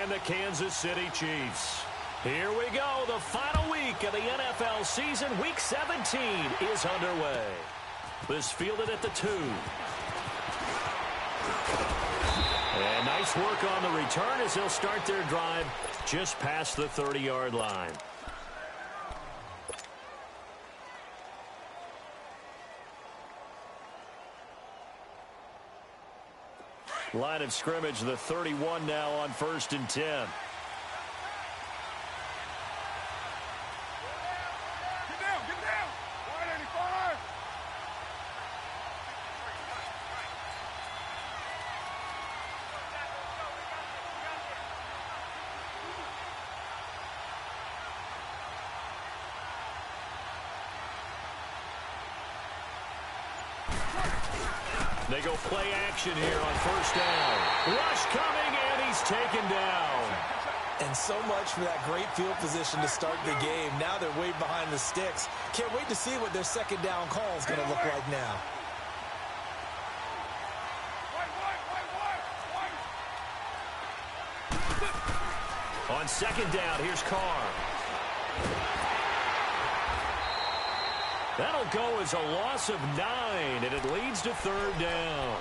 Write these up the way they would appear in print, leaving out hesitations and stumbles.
and the Kansas City Chiefs. Here we go. The final week of the NFL season. Week 17 is underway. This fielded at the 2. And nice work on the return as they'll start their drive just past the 30-yard line. Line of scrimmage, the 31 now on 1st and 10. They go play action here on 1st down. Rush coming, and he's taken down. And so much for that great field position to start the game. Now they're way behind the sticks. Can't wait to see what their 2nd down call is going to look like now. On 2nd down, here's Carr. That'll go as a loss of 9, and it leads to 3rd down.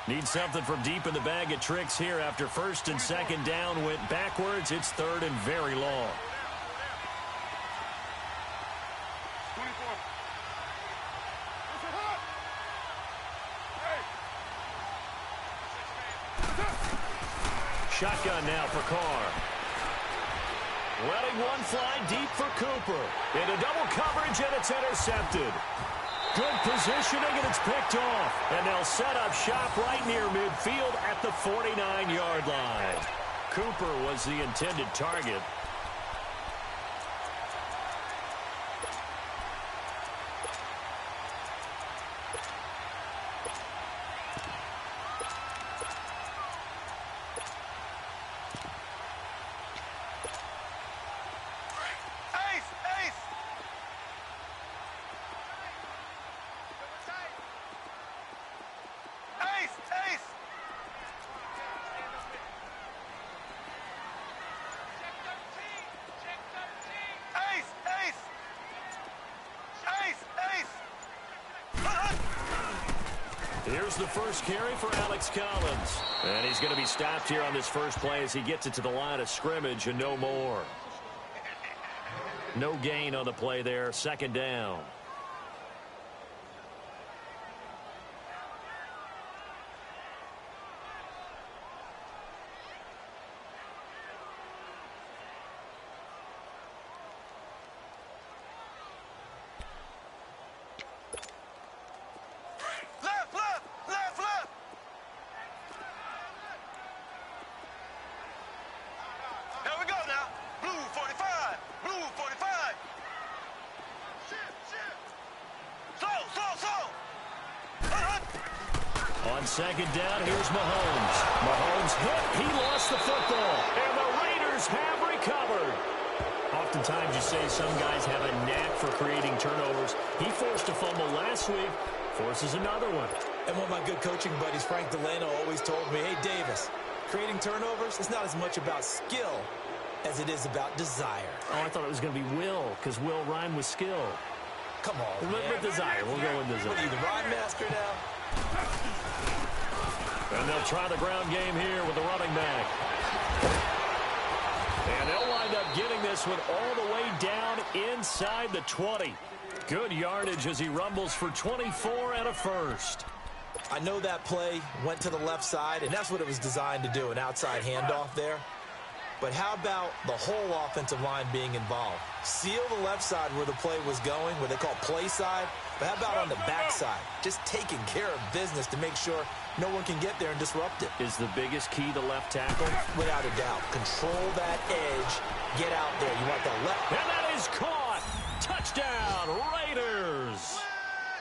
Need something from deep in the bag of tricks here after 1st and 2nd down went backwards. It's 3rd and very long. Shotgun now for Carr. Letting one fly deep for Cooper. Into double coverage, and it's intercepted. Good positioning, and it's picked off. And they'll set up shop right near midfield at the 49-yard line. Cooper was the intended target. Here's the first carry for Alex Collins. And he's going to be stopped here on this first play as he gets it to the line of scrimmage and no more. No gain on the play there. 2nd down. On 2nd down, here's Mahomes. Mahomes hit. He lost the football. And the Raiders have recovered. Oftentimes you say some guys have a knack for creating turnovers. He forced a fumble last week. Forces another one. And one of my good coaching buddies, Frank Delano, always told me, hey, Davis, creating turnovers is not as much about skill as it is about desire. Oh, I thought it was going to be will, because will rhyme with skill. Come on, With desire. We'll go with desire. What are you, the rhyme master now? And they'll try the ground game here with the running back. And they'll wind up getting this one all the way down inside the 20. Good yardage as he rumbles for 24 and a first. I know that play went to the left side, and that's what it was designed to do, an outside handoff there. But how about the whole offensive line being involved? Seal the left side where the play was going, where they call play side. But how about on the backside? Just taking care of business to make sure no one can get there and disrupt it. Is the biggest key the left tackle? Without a doubt. Control that edge. Get out there. You want that left. And that is caught. Touchdown, Raiders.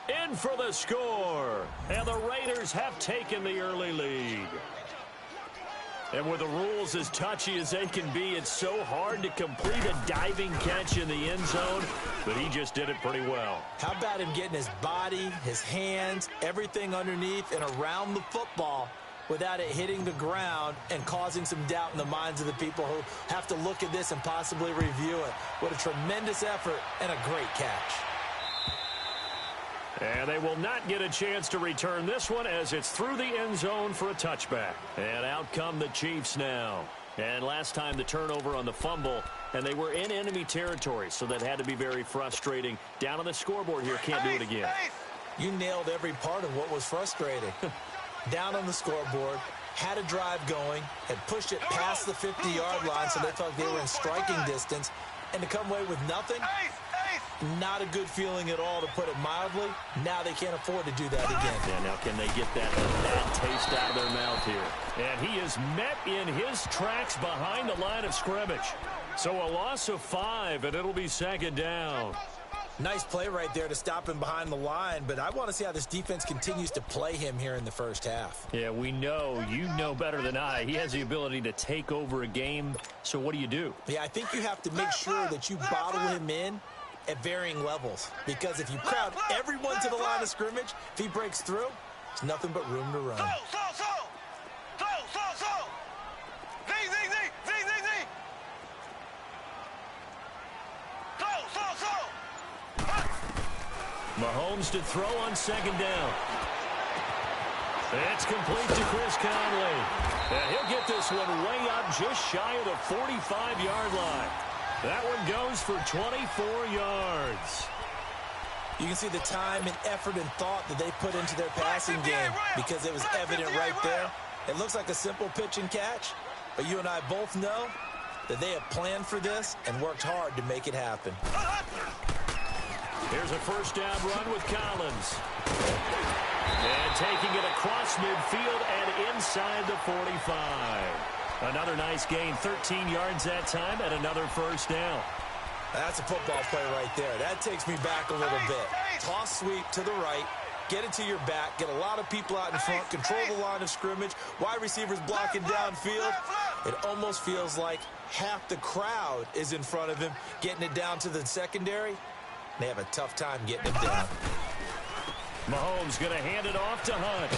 In for the score. And the Raiders have taken the early lead. And with the rules as touchy as they can be, it's so hard to complete a diving catch in the end zone, but he just did it pretty well. How about him getting his body, his hands, everything underneath and around the football without it hitting the ground and causing some doubt in the minds of the people who have to look at this and possibly review it. What a tremendous effort and a great catch. And they will not get a chance to return this one as it's through the end zone for a touchback. And out come the Chiefs now. And last time the turnover on the fumble, and they were in enemy territory, so that had to be very frustrating. Down on the scoreboard here, can't do it again. You nailed every part of what was frustrating. Down on the scoreboard, had a drive going, had pushed it past the 50-yard line so they felt they were in striking distance, and to come away with nothing, not a good feeling at all, to put it mildly. Now they can't afford to do that again. Yeah, now can they get that bad taste out of their mouth here? And he is met in his tracks behind the line of scrimmage. So a loss of 5, and it'll be second down. Nice play right there to stop him behind the line, but I want to see how this defense continues to play him here in the first half. Yeah, we know. You know better than I. He has the ability to take over a game, so what do? Yeah, I think you have to make sure that you bottle him in at varying levels, because if you crowd everyone to the line of scrimmage, if he breaks through, there's nothing but room to run. Mahomes to throw on second down. It's complete to Chris Conley. And he'll get this one way up just shy of the 45-yard line. That one goes for 24 yards. You can see the time and effort and thought that they put into their passing game, because it was evident right there. It looks like a simple pitch and catch, but you and I both know that they have planned for this and worked hard to make it happen. Here's a first down run with Collins. And taking it across midfield and inside the 45. Another nice gain, 13 yards that time, and another first down. That's a football play right there. That takes me back a little bit. Toss sweep to the right, get it to your back, get a lot of people out in front, control the line of scrimmage, wide receivers blocking downfield. It almost feels like half the crowd is in front of him, getting it down to the secondary. They have a tough time getting it down. Mahomes going to hand it off to Hunt.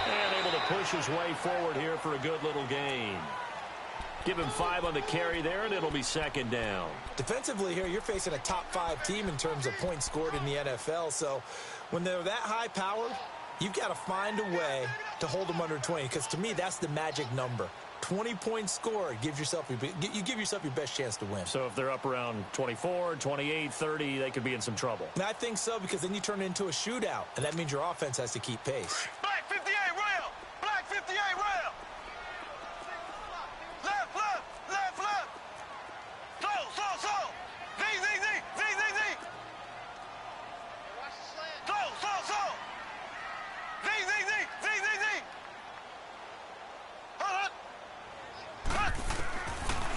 And able to push his way forward here for a good little gain. Give him 5 on the carry there, and it'll be second down. Defensively here, you're facing a top-5 team in terms of points scored in the NFL. So when they're that high-powered, you've got to find a way to hold them under 20, because to me, that's the magic number. 20 points scored, you give yourself your best chance to win. So if they're up around 24, 28, 30, they could be in some trouble. And I think so, because then you turn it into a shootout, and that means your offense has to keep pace. Black 58 rail! Black 58 rail! Left, left, left, left! So! Z! So! Z!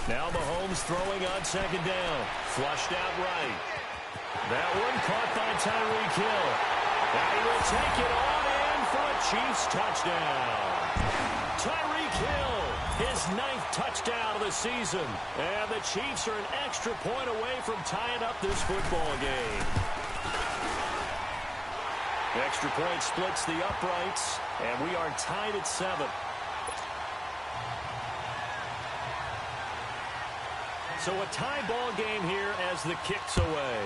Now Mahomes throwing on second down. Flushed out right. That one caught by Tyreek Hill. Now he will take it on in for a Chiefs touchdown. Tyreek Hill, his 9th touchdown of the season. And the Chiefs are an extra point away from tying up this football game. The extra point splits the uprights, and we are tied at 7. So a tie ball game here as the kick's away.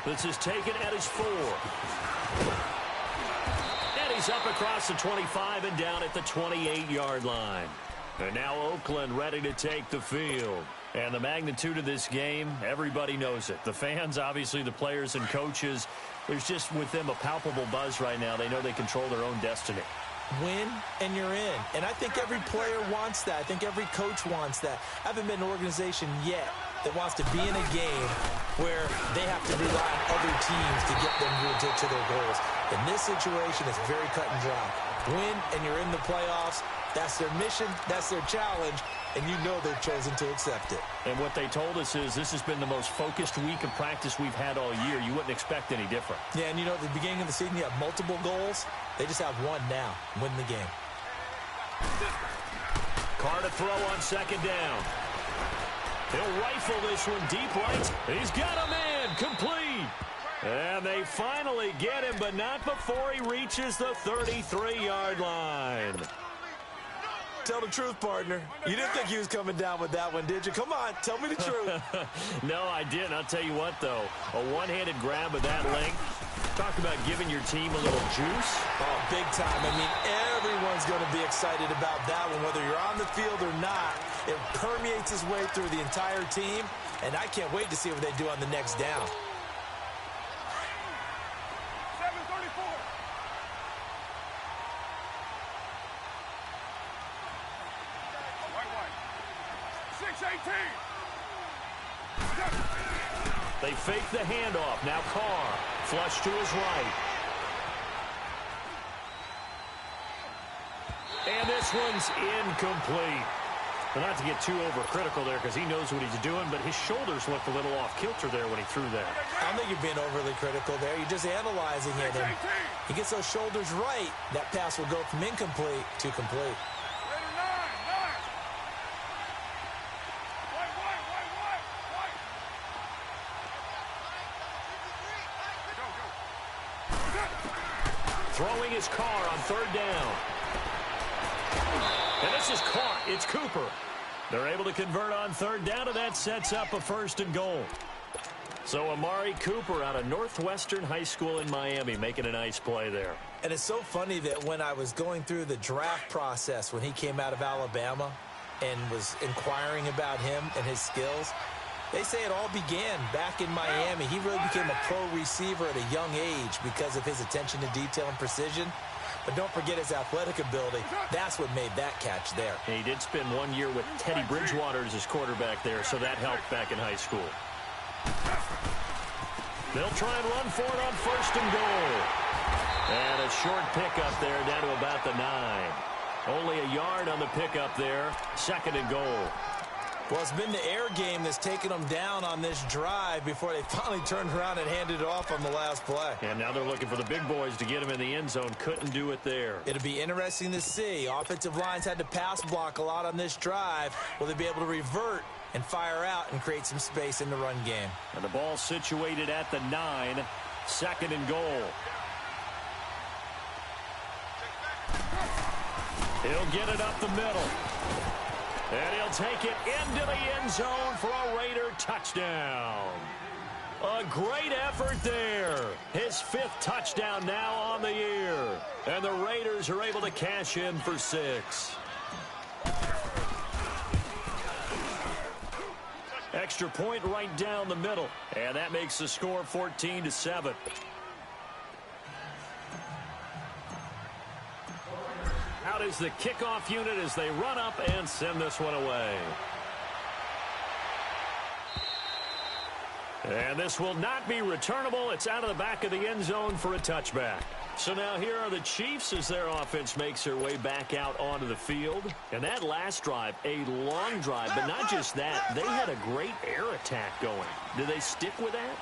This is taken at his 4. And he's up across the 25 and down at the 28-yard line. And now Oakland ready to take the field. And the magnitude of this game, everybody knows it. The fans, obviously the players and coaches, there's just with them a palpable buzz right now. They know they control their own destiny. Win, and you're in. And I think every player wants that. I think every coach wants that. I haven't been an organization yet that wants to be in a game where they have to rely on other teams to get them to their goals. In this situation, it's very cut and dry. Win, and you're in the playoffs. That's their mission. That's their challenge. And you know they've chosen to accept it. And what they told us is this has been the most focused week of practice we've had all year. You wouldn't expect any different. Yeah, and you know, at the beginning of the season, you have multiple goals. They just have one now, win the game. Carr to throw on second down. He'll rifle this one deep right. He's got a man complete. And they finally get him, but not before he reaches the 33-yard line. Tell the truth, partner. You didn't think he was coming down with that one, did you? Come on, tell me the truth. No, I didn't. I'll tell you what, though. A one-handed grab of that length. Talk about giving your team a little juice. Oh, big time. I mean, everyone's going to be excited about that one, whether you're on the field or not. It permeates its way through the entire team, and I can't wait to see what they do on the next down. 734. White. 618. They fake the handoff. Now Carr. Flush to his right. And this one's incomplete. But not to get too overcritical there because he knows what he's doing, but his shoulders looked a little off kilter there when he threw that. I don't think you're being overly critical there. You're just analyzing it. And he gets those shoulders right. That pass will go from incomplete to complete. Raider 9. White. Go. Throwing his Carr on third down. And this is caught. It's Cooper. They're able to convert on third down, and that sets up a 1st and goal. So Amari Cooper out of Northwestern High School in Miami making a nice play there. And it's so funny that when I was going through the draft process when he came out of Alabama and was inquiring about him and his skills, they say it all began back in Miami. He really became a pro receiver at a young age because of his attention to detail and precision. But don't forget his athletic ability. That's what made that catch there. And he did spend 1 year with Teddy Bridgewater as his quarterback there, so that helped back in high school. They'll try and run for it on 1st and goal. And a short pickup there down to about the 9. Only a yard on the pickup there. 2nd and goal. Well, it's been the air game that's taken them down on this drive before they finally turned around and handed it off on the last play. And now they're looking for the big boys to get him in the end zone. Couldn't do it there. It'll be interesting to see. Offensive lines had to pass block a lot on this drive. Will they be able to revert and fire out and create some space in the run game? And the ball situated at the 9. 2nd and goal. He'll get it up the middle. And he'll take it into the end zone for a Raider touchdown. A great effort there. His 5th touchdown now on the year. And the Raiders are able to cash in for 6. Extra point right down the middle. And that makes the score 14-7. Out is the kickoff unit as they run up and send this one away. And this will not be returnable. It's out of the back of the end zone for a touchback. So now here are the Chiefs as their offense makes their way back out onto the field. And that last drive, a long drive, but not just that. They had a great air attack going. Do they stick with that?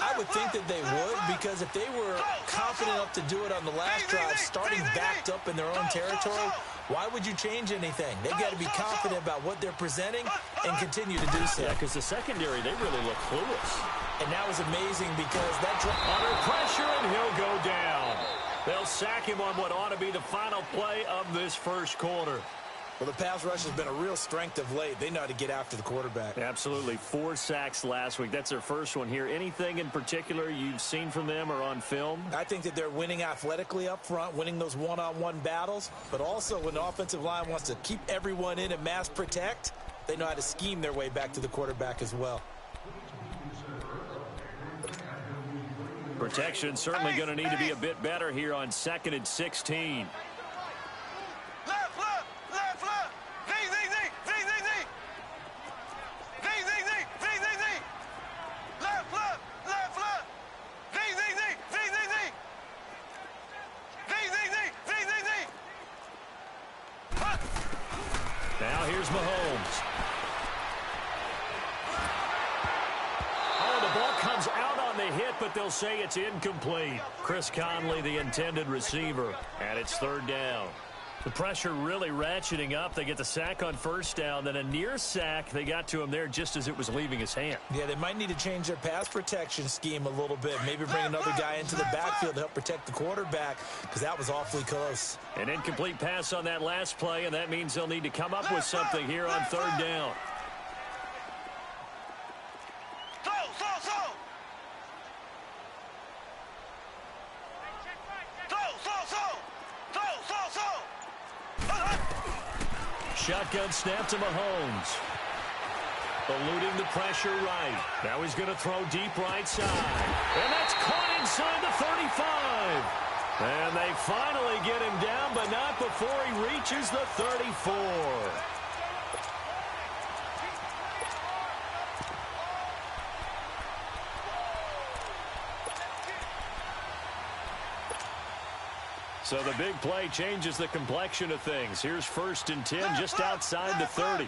I would think that they would, because if they were confident enough to do it on the last drive, starting backed up in their own territory, why would you change anything? They've got to be confident about what they're presenting and continue to do so. Yeah, because the secondary, they really look clueless. And that was amazing because that drive... Under pressure, and he'll go down. They'll sack him on what ought to be the final play of this first quarter. Well, the pass rush has been a real strength of late. They know how to get after the quarterback. Absolutely. 4 sacks last week. That's their first one here. Anything in particular you've seen from them or on film? I think that they're winning athletically up front, winning those one-on-one battles. But also when the offensive line wants to keep everyone in and mass protect, they know how to scheme their way back to the quarterback as well. Protection certainly going to need to be a bit better here on 2nd and 16. Left. Left. Here's Mahomes. Oh, the ball comes out on the hit, but they'll say it's incomplete. Chris Conley, the intended receiver, and it's third down. The pressure really ratcheting up. They get the sack on first down, then a near sack. They got to him there just as it was leaving his hand. Yeah, they might need to change their pass protection scheme a little bit. Maybe bring another guy into the backfield to help protect the quarterback, because that was awfully close. An incomplete pass on that last play, and that means they'll need to come up with something here on third down. Shotgun snap to Mahomes. Eluding the pressure right. Now he's going to throw deep right side. And that's caught inside the 35. And they finally get him down, but not before he reaches the 34. So the big play changes the complexion of things. Here's 1st and 10 just outside the 30.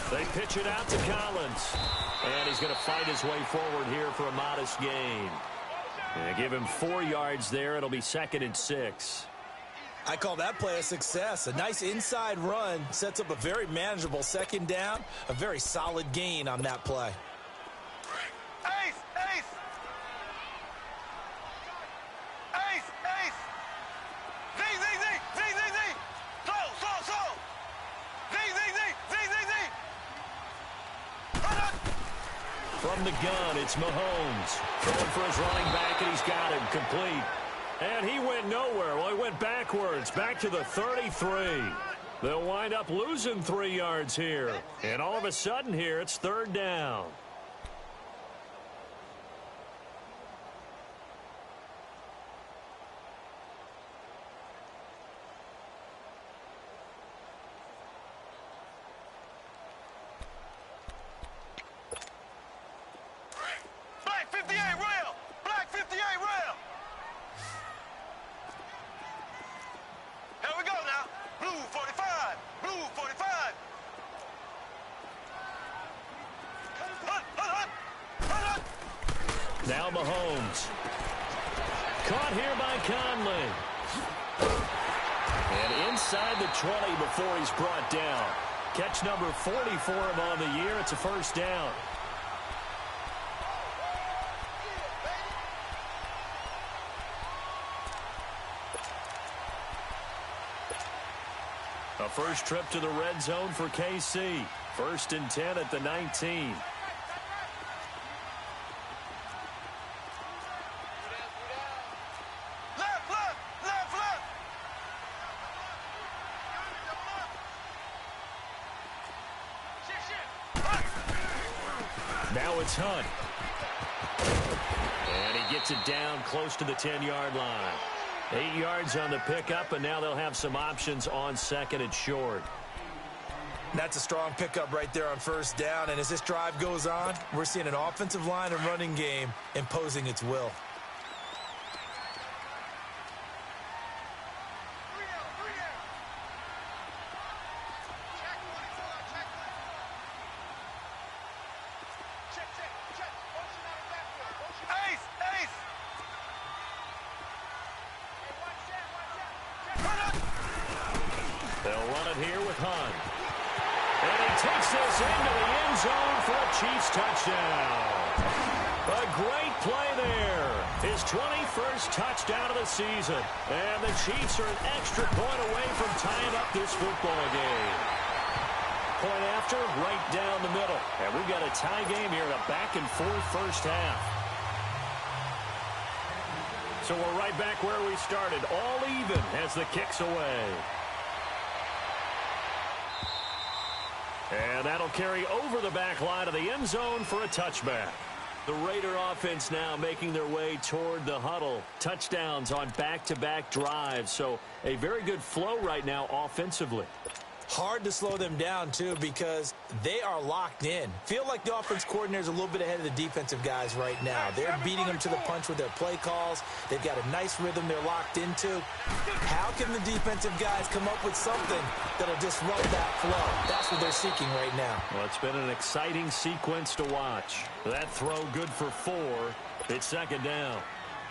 They pitch it out to Collins. And he's going to fight his way forward here for a modest gain. And give him 4 yards there. It'll be 2nd and 6. I call that play a success. A nice inside run sets up a very manageable 2nd down. A very solid gain on that play. Ace! Ace! Ace! Ace! Z! Z! Z! Z! Z! Z! So! So! So! Z! Z! Z! Z! Z! Z! From the gun, it's Mahomes. Throwing for his running back, and he's got him complete. And he went nowhere. Well, he went backwards, back to the 33. They'll wind up losing 3 yards here. And all of a sudden here, it's third down. Black 58 rail! Black 58 rail! Here we go now. Blue 45. Blue 45. Now Mahomes. Caught here by Conley. And inside the 20 before he's brought down. Catch number 40 for him on the year. It's a first down. A first trip to the red zone for KC. 1st and 10 at the 19. Left, left, left, left. Now it's Hunt. And he gets it down close to the 10-yard line. 8 yards on the pickup, and now they'll have some options on 2nd and short. That's a strong pickup right there on 1st down. And as this drive goes on, we're seeing an offensive line and running game imposing its will. They'll run it here with Hunt. And he takes this into the end zone for a Chiefs touchdown. A great play there. His 21st touchdown of the season. And the Chiefs are an extra point away from tying up this football game. Point after, right down the middle. And we've got a tie game here in a back-and-forth first half. So we're right back where we started, all even as the kick's away. And that'll carry over the back line of the end zone for a touchback. The Raider offense now making their way toward the huddle. Touchdowns on back-to-back drives, so a very good flow right now offensively. Hard to slow them down, too, because they are locked in. Feel like the offense coordinator is a little bit ahead of the defensive guys right now. They're beating them to the punch with their play calls. They've got a nice rhythm they're locked into. How can the defensive guys come up with something that'll disrupt that flow? That's what they're seeking right now. Well, it's been an exciting sequence to watch. That throw good for 4. It's second down.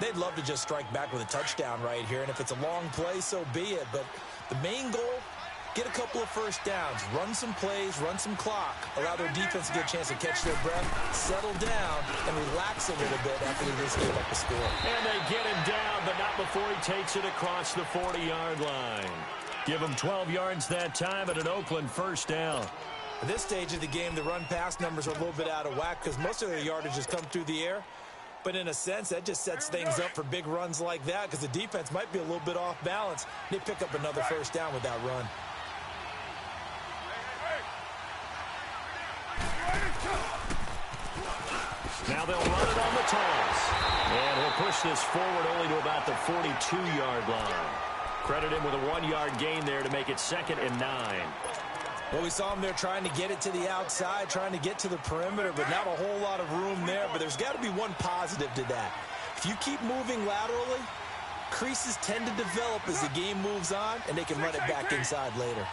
They'd love to just strike back with a touchdown right here, and if it's a long play, so be it. But the main goal, get a couple of first downs, run some plays, run some clock, allow their defense to get a chance to catch their breath, settle down, and relax a little bit after they just gave up a score. And they get him down, but not before he takes it across the 40-yard line. Give him 12 yards that time at an Oakland first down. At this stage of the game, the run-pass numbers are a little bit out of whack because most of their yardage has come through the air. But in a sense, that just sets things up for big runs like that because the defense might be a little bit off balance. They pick up another first down with that run. Now they'll run it on the toss. And he'll push this forward only to about the 42-yard line. Credit him with a 1-yard gain there to make it 2nd and 9. Well, we saw him there trying to get it to the outside, trying to get to the perimeter, but not a whole lot of room there. But there's got to be one positive to that. If you keep moving laterally, creases tend to develop as the game moves on, and they can run it back inside later.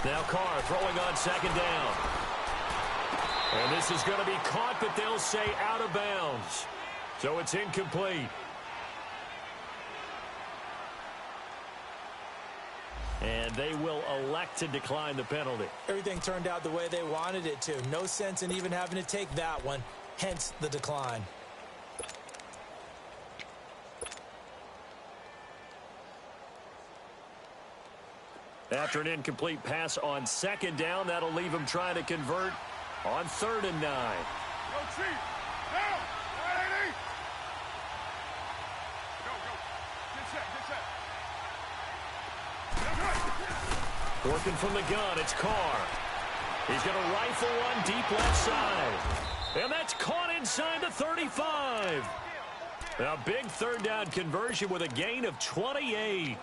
Now Carr throwing on second down. And this is going to be caught, but they'll say out of bounds. So it's incomplete. And they will elect to decline the penalty. Everything turned out the way they wanted it to. No sense in even having to take that one, hence the decline. After an incomplete pass on second down, that'll leave him trying to convert on 3rd and 9. Go, Chief. Now. Go. Get set. Working from the gun, it's Carr. He's going to rifle one deep left side. And that's caught inside the 35. A big 3rd down conversion with a gain of 28.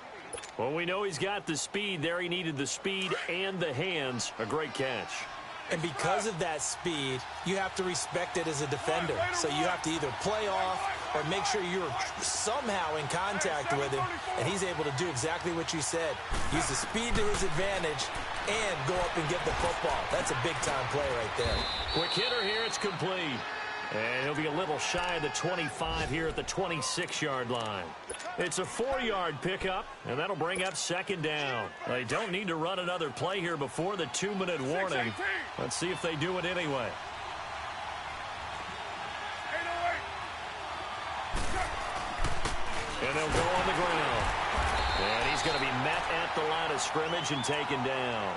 Well, we know he's got the speed there. He needed the speed and the hands. A great catch. And because of that speed, you have to respect it as a defender. So you have to either play off or make sure you're somehow in contact with him, and he's able to do exactly what you said. Use the speed to his advantage and go up and get the football. That's a big-time play right there. Quick hitter here. It's complete. And he'll be a little shy of the 25 here at the 26-yard line. It's a 4-yard pickup, and that'll bring up second down. They don't need to run another play here before the 2-minute warning. Let's see if they do it anyway. And they'll go on the ground. And he's going to be met at the line of scrimmage and taken down.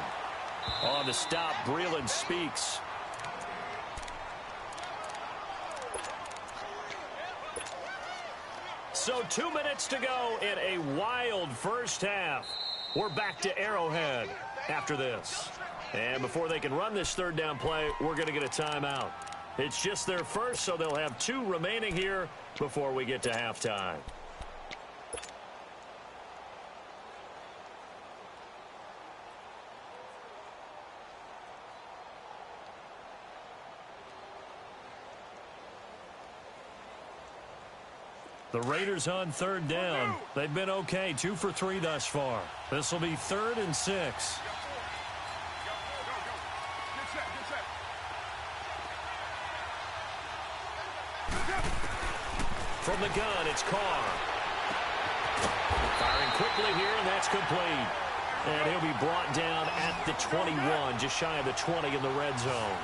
On the stop, Breeland Speaks. So 2 minutes to go in a wild first half. We're back to Arrowhead after this. And before they can run this 3rd down play, we're going to get a timeout. It's just their first, so they'll have 2 remaining here before we get to halftime. The Raiders on 3rd down. They've been okay, 2 for 3 thus far. This will be 3rd and 6. Get set. From the gun, it's Carr. Firing quickly here, and that's complete. And he'll be brought down at the 21, just shy of the 20 in the red zone.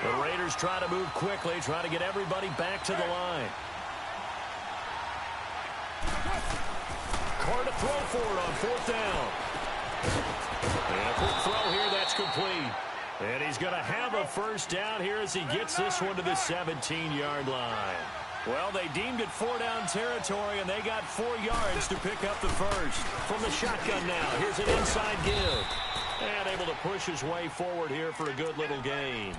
The Raiders try to move quickly, try to get everybody back to the line. Carr to throw for it on 4th down. And a quick throw here, that's complete. And he's going to have a first down here as he gets this one to the 17-yard line. Well, they deemed it 4-down territory, and they got 4 yards to pick up the first. From the shotgun now, here's an inside give. And able to push his way forward here for a good little gain.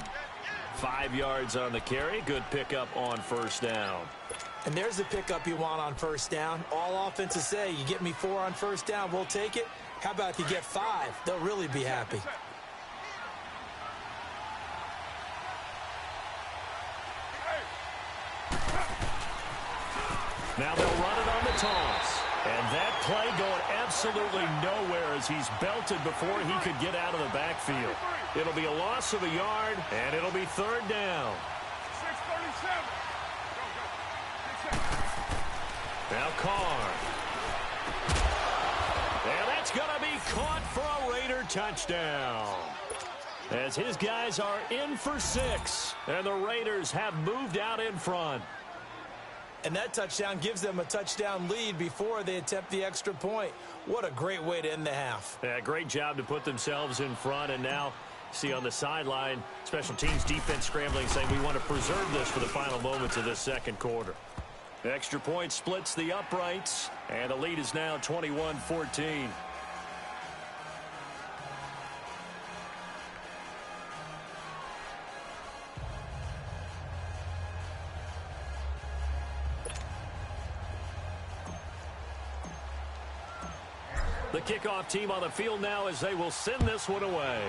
5 yards on the carry, good pickup on 1st down. And there's the pickup you want on first down. All offenses say, you get me 4 on first down, we'll take it. How about if you get 5? They'll really be happy. Now they'll run it on the toss. And that play going absolutely nowhere as he's belted before he could get out of the backfield. It'll be a loss of a yard, and it'll be third down. 6:37. Now Carr. And that's going to be caught for a Raider touchdown. As his guys are in for 6, and the Raiders have moved out in front. And that touchdown gives them a touchdown lead before they attempt the extra point. What a great way to end the half. Yeah, great job to put themselves in front. And now, see on the sideline, special teams defense scrambling, saying we want to preserve this for the final moments of this second quarter. The extra point splits the uprights, and the lead is now 21-14. The kickoff team on the field now as they will send this one away.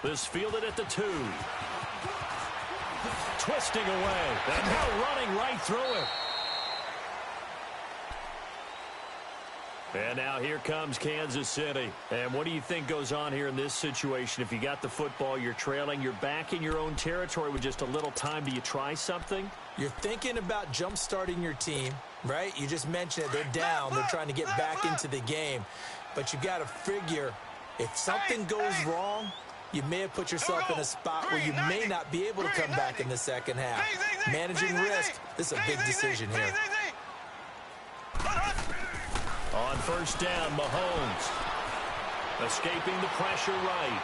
This fielded at the 2. Twisting away. And now running right through it. And now here comes Kansas City. And what do you think goes on here in this situation? If you got the football, you're trailing, you're back in your own territory with just a little time. Do you try something? You're thinking about jump-starting your team, right? You just mentioned it. They're down. They're trying to get back into the game. But you got to figure if something goes wrong, you may have put yourself in a spot where you may not be able to come back in the second half. Managing risk, this is a big decision here. On first down, Mahomes. Escaping the pressure right.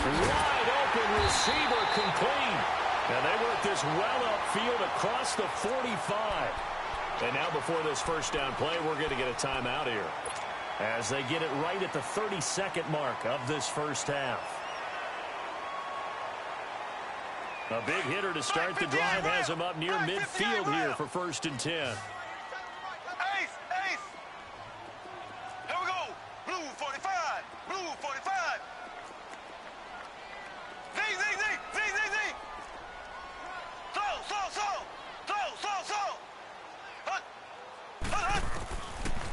Wide open receiver complete. And they work this well upfield across the 45. And now before this first down play, we're going to get a timeout here, as they get it right at the 32nd mark of this first half. A big hitter to start the drive has him up near midfield here for 1st and 10. Ace! Here we go. Blue 45. Blue 45. Z. Slow.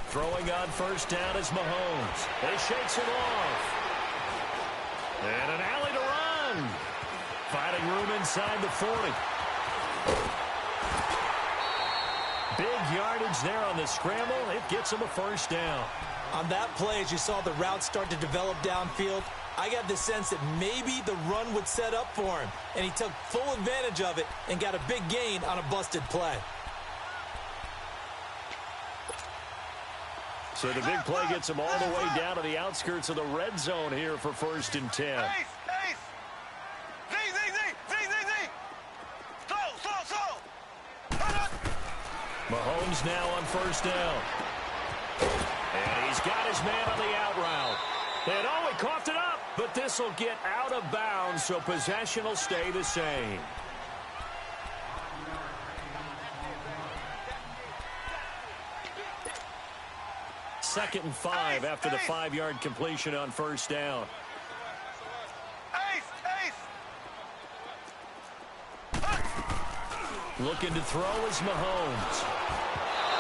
Throwing on first down is Mahomes. He shakes it off. And an alley to run. Finding room inside the 40. Big yardage there on the scramble. It gets him a first down. On that play, as you saw the route start to develop downfield, I got the sense that maybe the run would set up for him, and he took full advantage of it and got a big gain on a busted play. So the big play gets him all the way down to the outskirts of the red zone here for 1st and 10. Ace! Z. Slow. Mahomes now on first down. And he's got his man on the out route. And oh, he coughed it up, but this will get out of bounds, so possession will stay the same. Second and 5 after the 5-yard completion on first down. Ace! Looking to throw is Mahomes.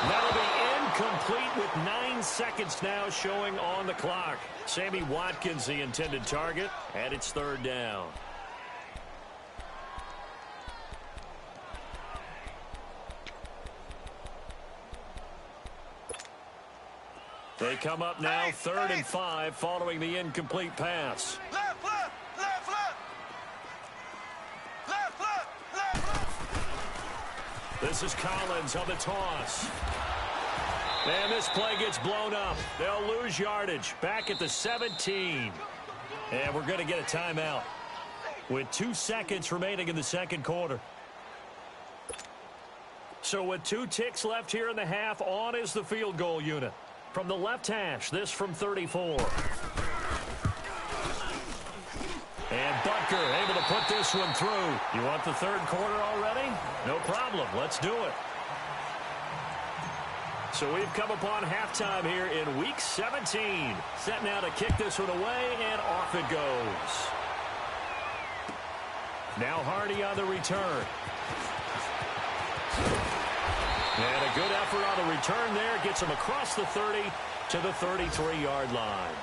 That'll be incomplete with 9 seconds now showing on the clock. Sammy Watkins, the intended target, and it's third down. They come up now 3rd and 5 following the incomplete pass. Left. This is Collins on the toss. And this play gets blown up. They'll lose yardage back at the 17. And we're going to get a timeout with 2 seconds remaining in the second quarter. So with 2 ticks left here in the half, on is the field goal unit. From the left hash, this from 34. And Butker able to put this one through. You want the third quarter already? No problem. Let's do it. So we've come upon halftime here in Week 17. Set now to kick this one away, and off it goes. Now Hardy on the return. And a good effort on the return there. Gets him across the 30 to the 33-yard line.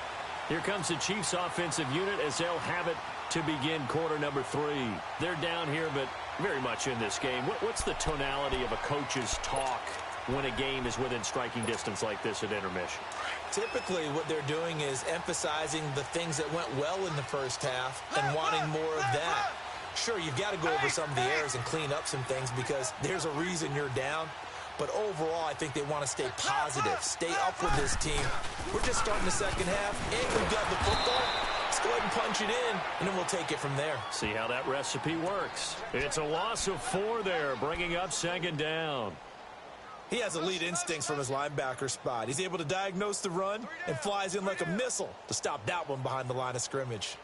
Here comes the Chiefs offensive unit as they'll have it to begin quarter number 3. They're down here, but very much in this game. What's the tonality of a coach's talk when a game is within striking distance like this at intermission? Typically, what they're doing is emphasizing the things that went well in the first half and wanting more of that. Sure, you've got to go over some of the errors and clean up some things because there's a reason you're down. But overall, I think they want to stay positive, stay up with this team. We're just starting the second half, and we've got the football. Let's go ahead and punch it in, and then we'll take it from there. See how that recipe works. It's a loss of 4 there, bringing up second down. He has elite instincts from his linebacker spot. He's able to diagnose the run and flies in like a missile to stop that one behind the line of scrimmage.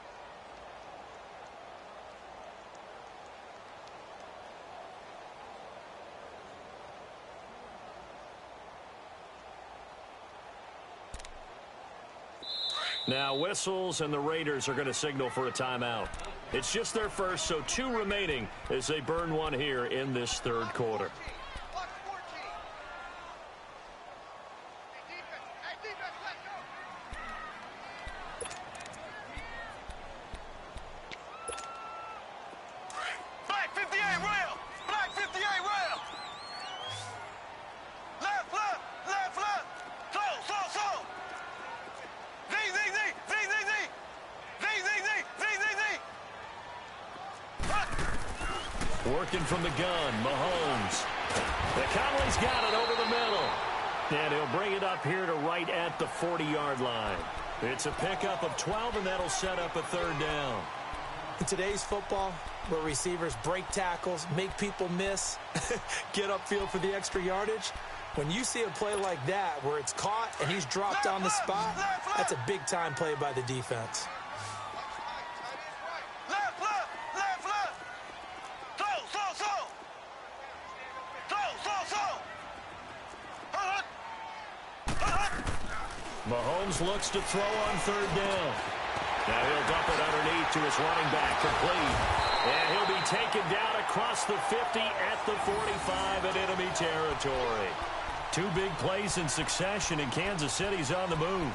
Now whistles, and the Raiders are going to signal for a timeout. It's just their first, so 2 remaining as they burn one here in this third quarter. Working from the gun, Mahomes. The Conley's got it over the middle. And he'll bring it up here to right at the 40-yard line. It's a pickup of 12, and that'll set up a third down. In today's football, where receivers break tackles, make people miss, get upfield for the extra yardage, when you see a play like that where it's caught and he's dropped on the spot, that's a big-time play by the defense. Mahomes looks to throw on third down. Now he'll dump it underneath to his running back, complete. And he'll be taken down across the 50 at the 45 in enemy territory. 2 big plays in succession, and Kansas City's on the move.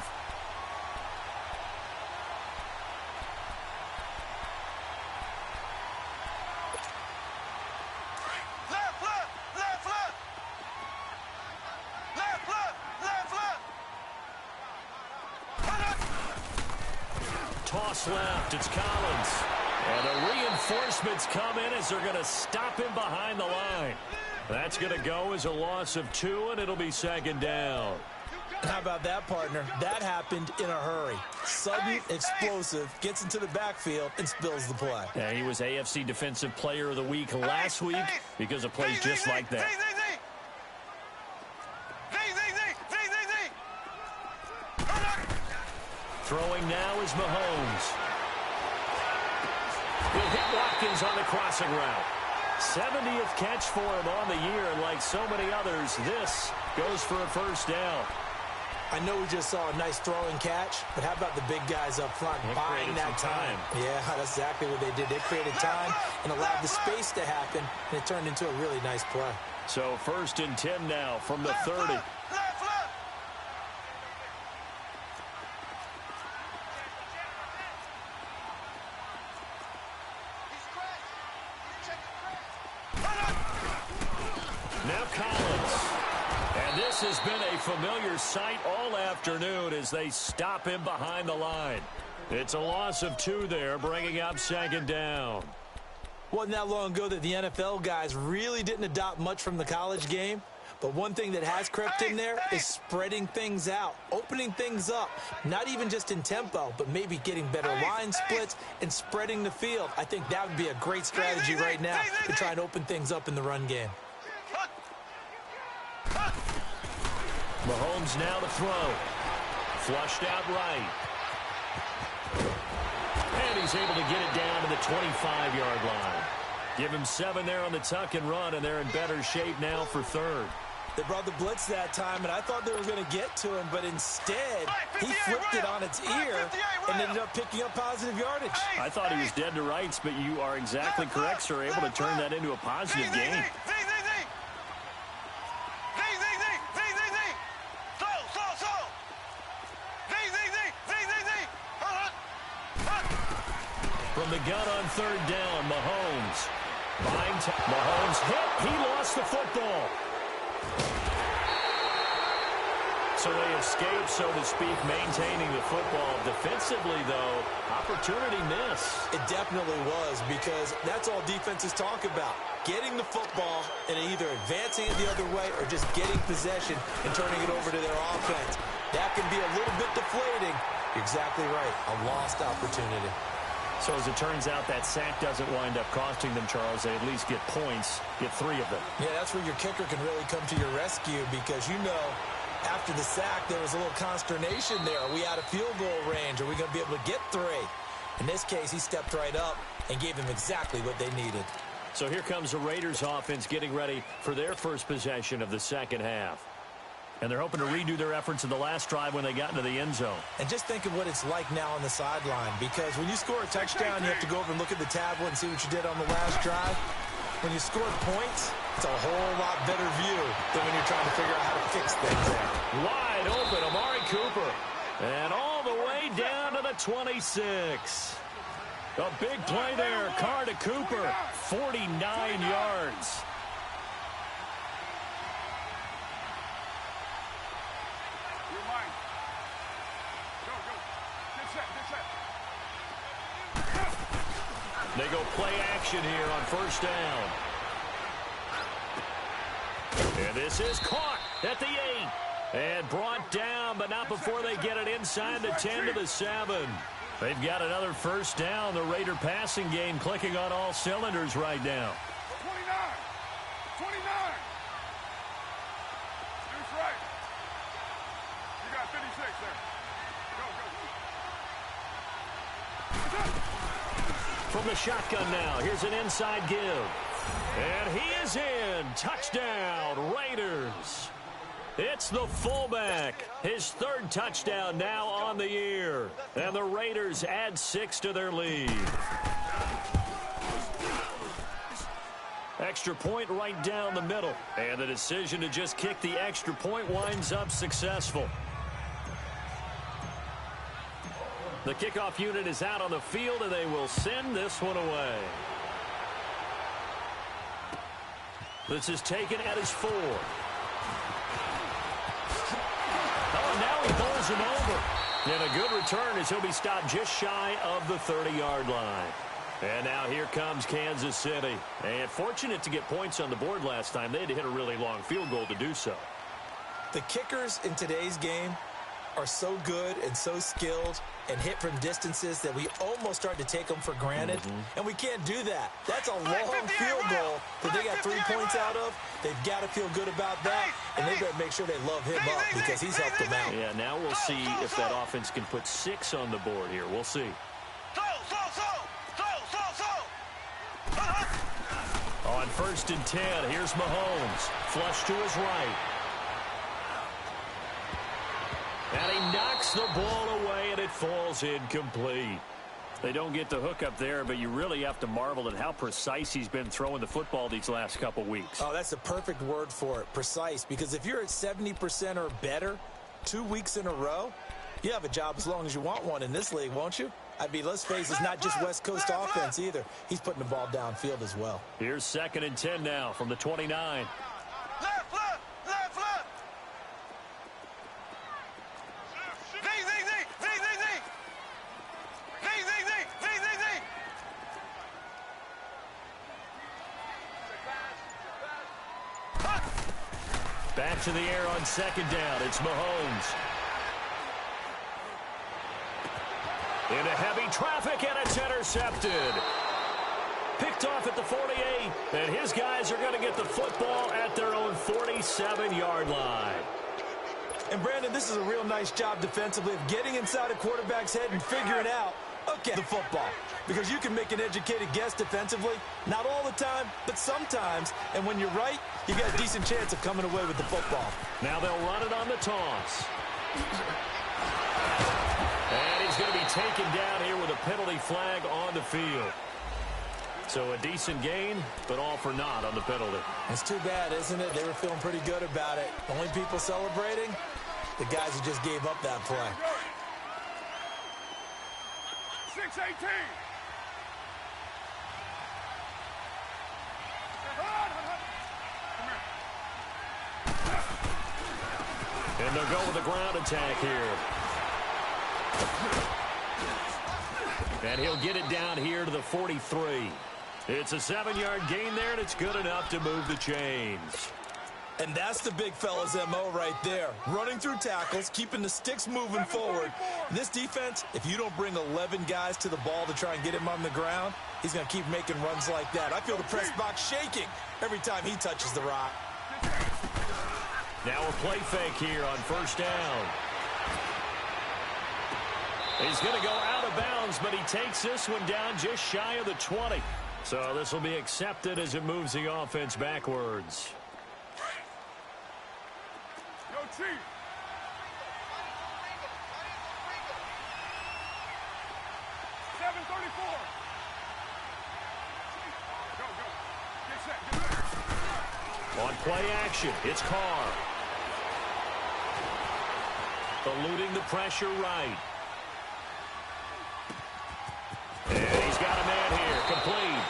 Toss left, it's Collins. And the reinforcements come in as they're going to stop him behind the line. That's going to go as a loss of 2, and it'll be second down. How about that, partner? That happened in a hurry. Sudden, explosive, gets into the backfield, and spills the play. Yeah, he was AFC Defensive Player of the Week last week because of plays just like that. Throwing now is Mahomes. He'll hit Watkins on the crossing route. 70th catch for him on the year, and like so many others, this goes for a first down. I know we just saw a nice throwing catch, but how about the big guys up front buying that time? Yeah, that's exactly what they did. They created time and allowed the space to happen, and it turned into a really nice play. So 1st and 10 now from the 30. Now Collins. And this has been a familiar sight all afternoon as they stop him behind the line. It's a loss of 2 there, bringing up second down. Wasn't that long ago that the NFL guys really didn't adopt much from the college game. But one thing that has crept in there is spreading things out, opening things up, not even just in tempo, but maybe getting better line splits and spreading the field. I think that would be a great strategy right now to try and open things up in the run game. Mahomes now to throw. Flushed out right. And he's able to get it down to the 25-yard line. Give him 7 there on the tuck and run, and they're in better shape now for third. They brought the blitz that time, and I thought they were going to get to him, but instead he flipped it on its ear and ended up picking up positive yardage. I thought he was dead to rights, but you are exactly correct, sir. Able to turn that into a positive gain. From the gun on third down, Mahomes. Mahomes hit. He lost the football. So they escape, so to speak, maintaining the football. Defensively, though, opportunity miss. It definitely was, because that's all defenses talk about. Getting the football and either advancing it the other way or just getting possession and turning it over to their offense. That can be a little bit deflating. You're exactly right. A lost opportunity. So as it turns out, that sack doesn't wind up costing them, Charles. They at least get points, get 3 of them. Yeah, that's where your kicker can really come to your rescue, because you know after the sack there was a little consternation there. Are we out of field goal range? Are we going to be able to get 3? In this case, he stepped right up and gave them exactly what they needed. So here comes the Raiders offense getting ready for their first possession of the second half. And they're hoping to redo their efforts in the last drive when they got into the end zone. And just think of what it's like now on the sideline, because when you score a touchdown, you have to go over and look at the tablet and see what you did on the last drive. When you score points, it's a whole lot better view than when you're trying to figure out how to fix things there. Wide open, Amari Cooper. And all the way down to the 26. A big play there. Carr to Cooper. 49 yards. They go play action here on first down. And this is caught at the 8. And brought down, but not before they get it inside the 10 to the 7. They've got another first down. The Raider passing game clicking on all cylinders right now. 29. That's right. You got 56 there. Go. From the shotgun now, here's an inside give. And he is in. Touchdown, Raiders. It's the fullback. His 3rd touchdown now on the year. And the Raiders add 6 to their lead. Extra point right down the middle. And the decision to just kick the extra point winds up successful. The kickoff unit is out on the field, and they will send this one away. This is taken at his 4. Oh, now he bowls him over. And a good return as he'll be stopped just shy of the 30-yard line. And now here comes Kansas City. And fortunate to get points on the board last time. They had to hit a really long field goal to do so. The kickers in today's game are so good and so skilled and hit from distances that we almost start to take them for granted. And we can't do that. That's a long field goal that they got 3 points out of. They've got to feel good about that, and they've got to make sure they love him up because he's helped them out. Yeah, now we'll see if that offense can put 6 on the board here. We'll see. On 1st and 10, here's Mahomes. Flush to his right. And he knocks the ball away, and it falls incomplete. They don't get the hook up there, but you really have to marvel at how precise he's been throwing the football these last couple weeks. Oh, that's the perfect word for it, precise, because if you're at 70% or better 2 weeks in a row, you have a job as long as you want one in this league, won't you? I mean, let's face it, it's not just West Coast offense either. He's putting the ball downfield as well. Here's 2nd and 10 now from the 29. Left. Back to the air on 2nd down. It's Mahomes. Into heavy traffic, and it's intercepted. Picked off at the 48, and his guys are going to get the football at their own 47-yard line. And, Brandon, this is a real nice job defensively of getting inside a quarterback's head and figuring out Okay, the football. Because you can make an educated guess defensively. Not all the time, but sometimes. And when you're right, you got a decent chance of coming away with the football. Now they'll run it on the toss. And he's going to be taken down here with a penalty flag on the field. So a decent gain, but all for naught on the penalty. It's too bad, isn't it? They were feeling pretty good about it. Only people celebrating, the guys who just gave up that play. 6-18. And they'll go with a ground attack here. And he'll get it down here to the 43. It's a 7-yard gain there, and it's good enough to move the chains. And that's the big fella's MO right there. Running through tackles, keeping the sticks moving forward. This defense, if you don't bring 11 guys to the ball to try and get him on the ground, he's going to keep making runs like that. I feel the press box shaking every time he touches the rock. Now a play fake here on first down. He's going to go out of bounds, but he takes this one down just shy of the 20. So this will be accepted as it moves the offense backwards. Yo, Chief. On play action, it's Carr. Eluding the pressure right. And he's got a man here, complete.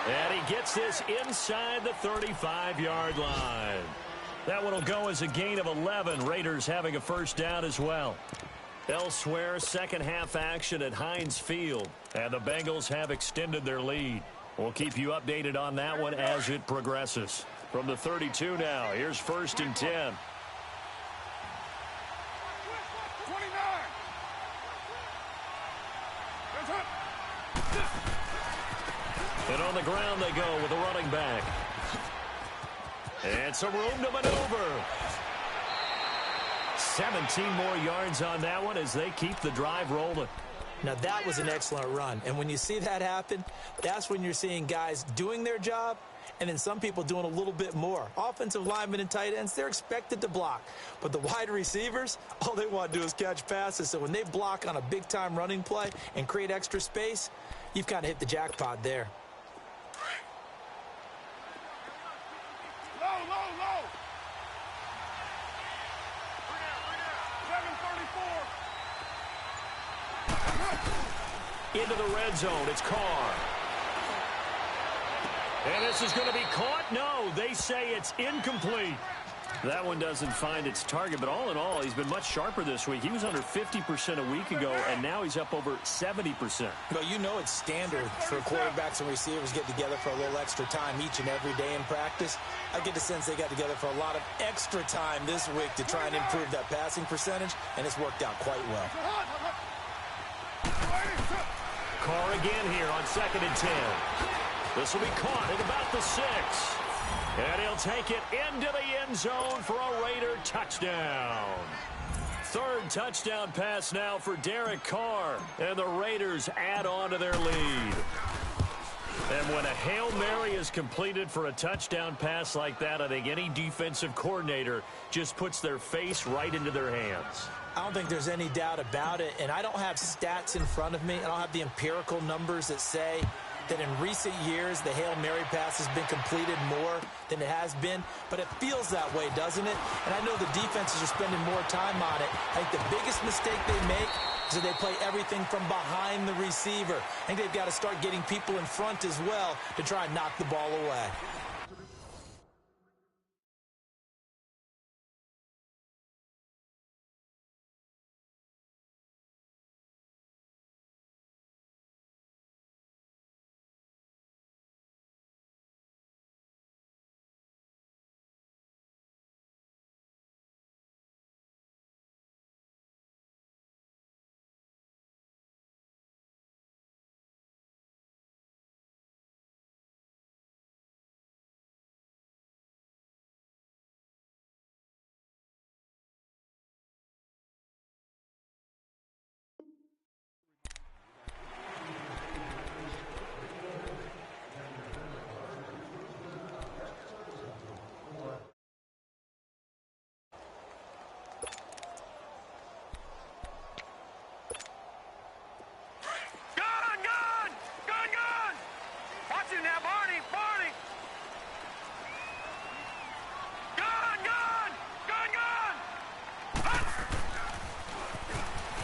And he gets this inside the 35-yard line. That one will go as a gain of 11. Raiders having a first down as well. Elsewhere, second half action at Heinz Field. And the Bengals have extended their lead. We'll keep you updated on that one as it progresses. From the 32 now, here's first and 10. 29. And on the ground they go with a running back. And some room to maneuver. 17 more yards on that one as they keep the drive rolling. Now, that was an excellent run. And when you see that happen, that's when you're seeing guys doing their job and then some people doing a little bit more. Offensive linemen and tight ends, they're expected to block. But the wide receivers, all they want to do is catch passes. So when they block on a big-time running play and create extra space, you've kind of hit the jackpot there. Low. 734. Into the red zone, it's Carr. And this is going to be caught. No, they say it's incomplete. That one doesn't find its target, but all in all, he's been much sharper this week. He was under 50% a week ago, and now he's up over 70%. Well, you know it's standard for quarterbacks and receivers get together for a little extra time each and every day in practice. I get the sense they got together for a lot of extra time this week to try and improve that passing percentage, and it's worked out quite well. Carr again here on 2nd and 10. This will be caught at about the 6. And he'll take it into the end zone for a Raider touchdown. Third touchdown pass now for Derek Carr. And the Raiders add on to their lead. And when a Hail Mary is completed for a touchdown pass like that, I think any defensive coordinator just puts their face right into their hands. I don't think there's any doubt about it, and I don't have stats in front of me. I don't have the empirical numbers that say that in recent years the Hail Mary pass has been completed more than it has been, but it feels that way, doesn't it? And I know the defenses are spending more time on it. I think the biggest mistake they make is that they play everything from behind the receiver. I think they've got to start getting people in front as well to try and knock the ball away.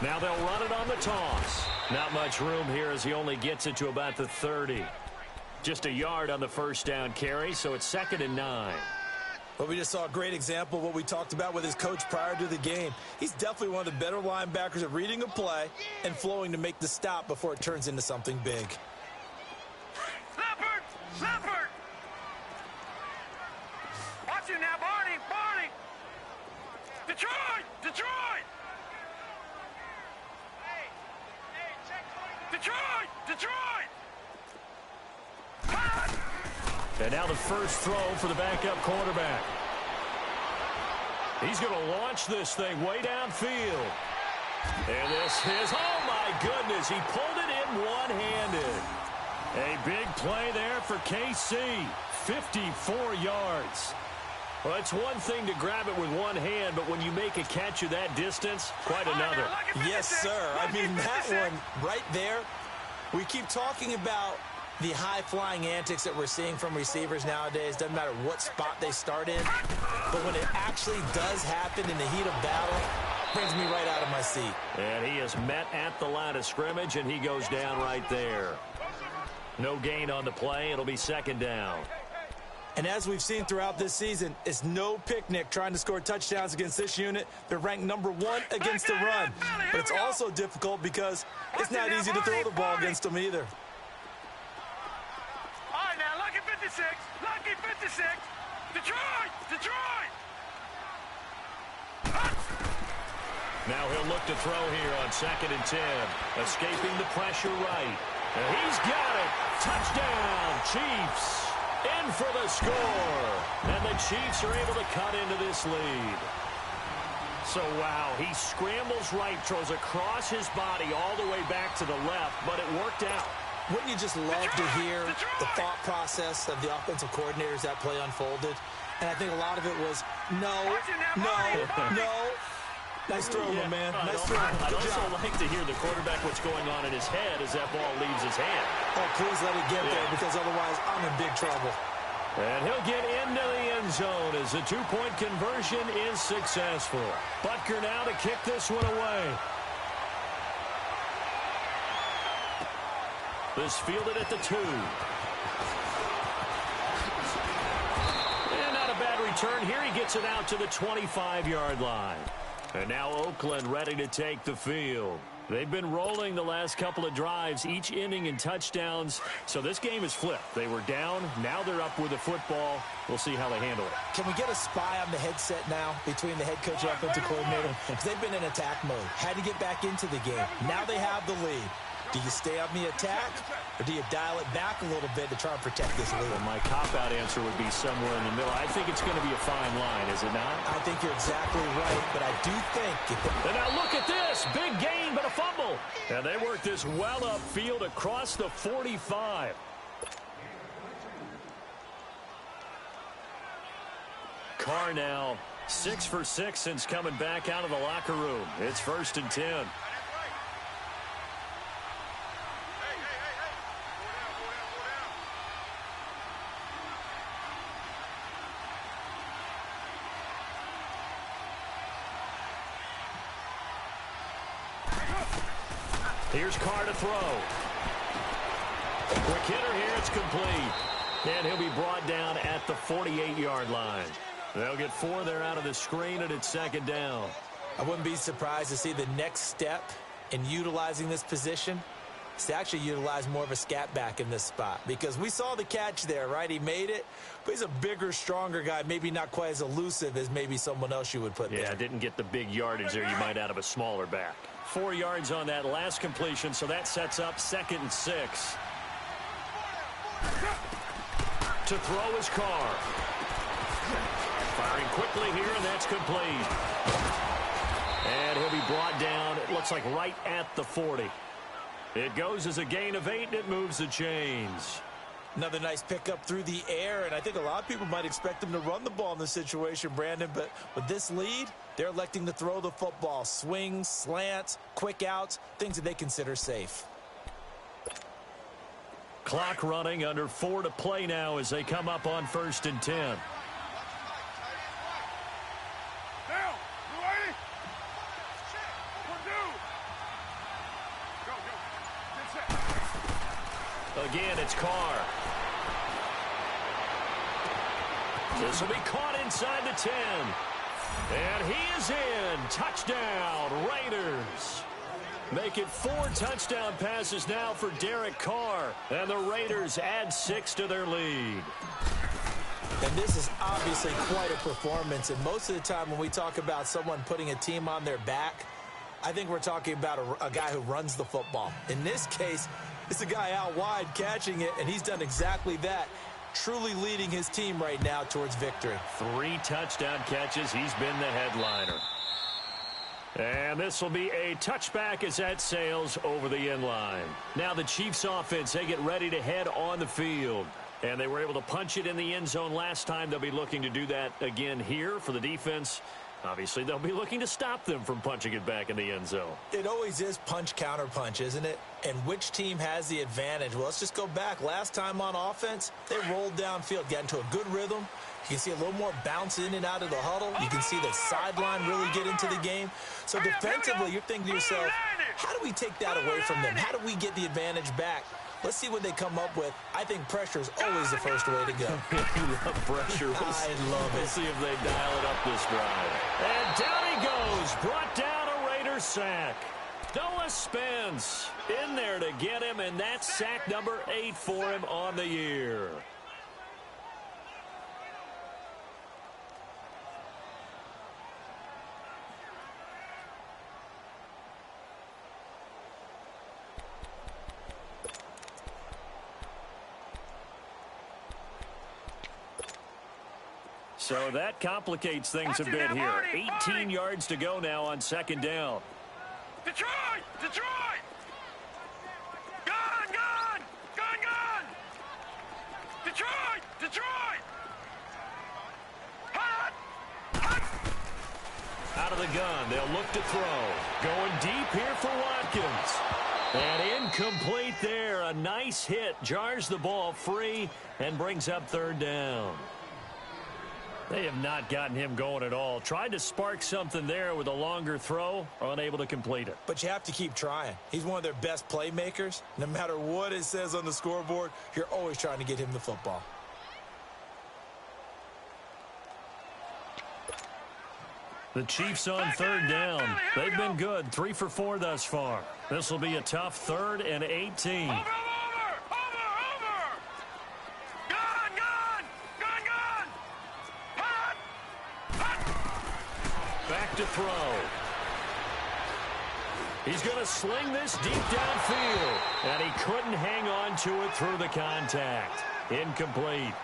Now they'll run it on the toss. Not much room here as he only gets it to about the 30. Just a yard on the first down carry, so it's 2nd and 9. Well, we just saw a great example of what we talked about with his coach prior to the game. He's definitely one of the better linebackers at reading a play and flowing to make the stop before it turns into something big. Leopard! Leopard! Watch it now, Barney! Barney! Detroit! Detroit! Detroit! Detroit! And now the first throw for the backup quarterback. He's going to launch this thing way downfield. And this is, oh my goodness, he pulled it in one-handed. A big play there for KC, 54 yards. Well, it's one thing to grab it with one hand, but when you make a catch of that distance, quite another. Yes, sir. I mean, that one right there, we keep talking about the high-flying antics that we're seeing from receivers nowadays. Doesn't matter what spot they start in. But when it actually does happen in the heat of battle, it brings me right out of my seat. And he is met at the line of scrimmage, and he goes down right there. No gain on the play. It'll be 2nd down. And as we've seen throughout this season, it's no picnic trying to score touchdowns against this unit. They're ranked #1 against the run. But it's also difficult because it's not easy to throw the ball against them either. All right, now, lucky 56. Lucky 56. Detroit! Detroit! Now he'll look to throw here on 2nd and 10. Escaping the pressure right. And he's got it. Touchdown, Chiefs. In for the score. And the Chiefs are able to cut into this lead. So, wow, he scrambles right, throws across his body all the way back to the left, but it worked out. Wouldn't you just love to hear the thought process of the offensive coordinators that play unfolded? And I think a lot of it was, no. Nice throw, my man. Nice throw. I'd also like to hear the quarterback what's going on in his head as that ball leaves his hand. Oh, please let it get there because otherwise I'm in big trouble. And he'll get into the end zone as the two-point conversion is successful. Butker now to kick this one away. This fielded at the 2. And not a bad return here. He gets it out to the 25-yard line. And now Oakland ready to take the field. They've been rolling the last couple of drives, each inning in touchdowns. So this game is flipped. They were down. Now they're up with the football. We'll see how they handle it. Can we get a spy on the headset now between the head coach and offensive coordinator? Because they've been in attack mode. Had to get back into the game. Now they have the lead. Do you stay on the attack, or do you dial it back a little bit to try and protect this lead? Well, my cop-out answer would be somewhere in the middle. I think it's going to be a fine line, is it not? I think you're exactly right, but I do think... And now look at this. Big gain, but a fumble. And they work this well upfield across the 45. Carr now 6 for 6 since coming back out of the locker room. It's 1st and 10. Here's Carr to throw. Quick hitter here. It's complete. And he'll be brought down at the 48-yard line. They'll get 4 there out of the screen, and it's 2nd down. I wouldn't be surprised to see the next step in utilizing this position is to actually utilize more of a scat back in this spot. Because we saw the catch there, right? He made it, but he's a bigger, stronger guy, maybe not quite as elusive as maybe someone else you would put there. Yeah, didn't get the big yardage there you might out of a smaller back. 4 yards on that last completion, so that sets up 2nd and 6. To throw his Carr. Firing quickly here, and that's complete. And he'll be brought down, it looks like right at the 40. It goes as a gain of 8, and it moves the chains. Another nice pickup through the air, and I think a lot of people might expect him to run the ball in this situation, Brandon, but with this lead, they're electing to throw the football. Swings, slants, quick outs, things that they consider safe. Clock running, under 4 to play now as they come up on 1st and 10. Down. You ready? 1, 2. Again, it's Carr. This will be caught inside the 10. And he is in. Touchdown, Raiders. Make it 4 touchdown passes now for Derek Carr. And the Raiders add 6 to their lead. And this is obviously quite a performance. And most of the time when we talk about someone putting a team on their back, I think we're talking about a guy who runs the football. In this case, it's a guy out wide catching it, and he's done exactly that, truly leading his team right now towards victory. 3 touchdown catches. He's been the headliner. And this will be a touchback as that sails over the end line. Now the Chiefs offense, they get ready to head on the field. And they were able to punch it in the end zone last time. They'll be looking to do that again here for the defense. Obviously, they'll be looking to stop them from punching it back in the end zone. It always is punch-counter-punch, isn't it? And which team has the advantage? Well, let's just go back. Last time on offense, they rolled downfield, got into a good rhythm. You can see a little more bounce in and out of the huddle. You can see the sideline really get into the game. So defensively, you're thinking to yourself, how do we take that away from them? How do we get the advantage back? Let's see what they come up with. I think pressure is always the first way to go. You love pressure. I love it. We'll see if they dial it up this drive. And down he goes. Brought down a Raiders sack. Noah Spence in there to get him, and that's sack number 8 for him on the year. So that complicates things a bit here. 18 yards to go now on second down. Detroit! Detroit! Gun! Gun! Gun! Gun! Detroit! Detroit! Hot! Hot! Out of the gun, they'll look to throw. Going deep here for Watkins. And incomplete there. A nice hit. Jars the ball free and brings up third down. They have not gotten him going at all. Tried to spark something there with a longer throw, unable to complete it. But you have to keep trying. He's one of their best playmakers. No matter what it says on the scoreboard, you're always trying to get him the football. The Chiefs on third down. They've been good. 3 for 4 thus far. This will be a tough 3rd and 18. Over! Gun! Gun! Gun! Gun! Hot! Hot! Back to throw. He's going to sling this deep downfield. And he couldn't hang on to it through the contact. Incomplete.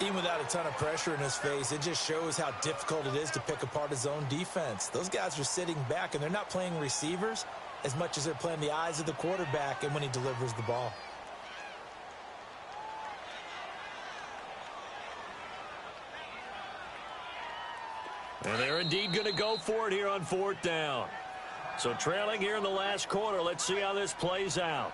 Even without a ton of pressure in his face, it just shows how difficult it is to pick apart his own defense. Those guys are sitting back, and they're not playing receivers as much as they're playing the eyes of the quarterback and when he delivers the ball. And they're indeed going to go for it here on 4th down. So trailing here in the last quarter. Let's see how this plays out.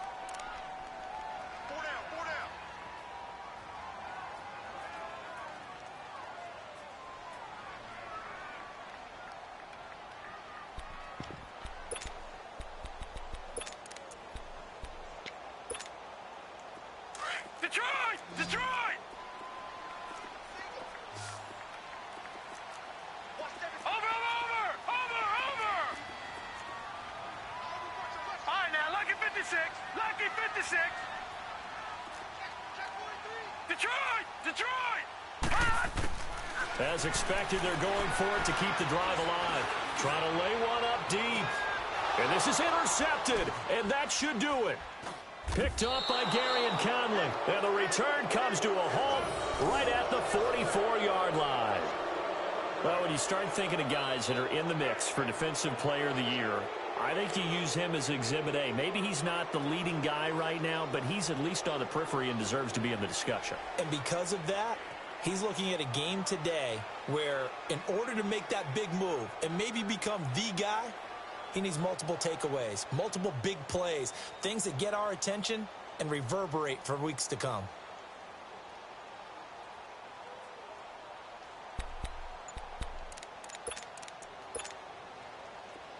Detroit! Detroit! Over! All right, now, lucky 56. Lucky 56. Detroit! Detroit! Hot! As expected, they're going for it to keep the drive alive. Trying to lay one up deep. And this is intercepted, and that should do it. Picked off by Gary and Conley. And the return comes to a halt right at the 44-yard line. Well, when you start thinking of guys that are in the mix for Defensive Player of the Year, I think you use him as Exhibit A. Maybe he's not the leading guy right now, but he's at least on the periphery and deserves to be in the discussion. And because of that, he's looking at a game today where in order to make that big move and maybe become the guy, he needs multiple takeaways, multiple big plays, things that get our attention and reverberate for weeks to come.